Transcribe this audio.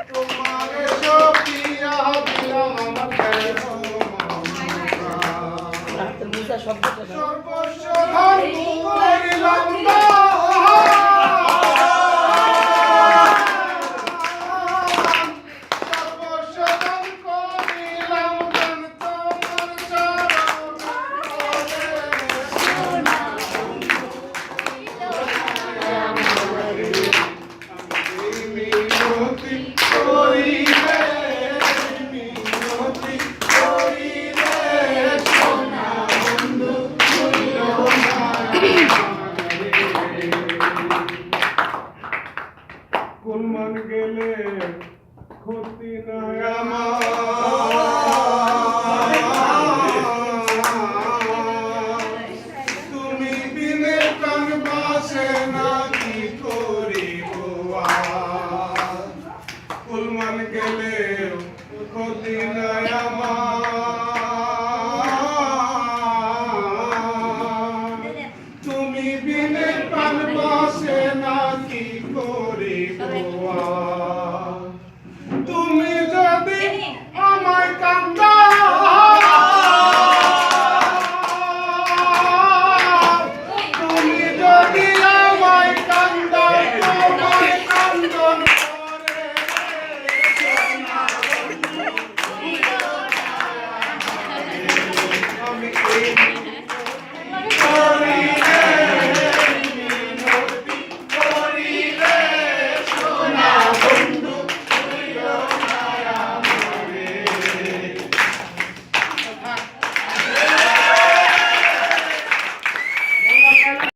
তোমারে সপিয়া দিলাম আমার সর্বস্ব ধন করিলাম না কুলমান গেলে ক্ষতি নয় আমার তুমি বিনে প্রাণ বাসে না কি করিব কুলমান গেলে ক্ষতি নয় আমার তুমি বিনে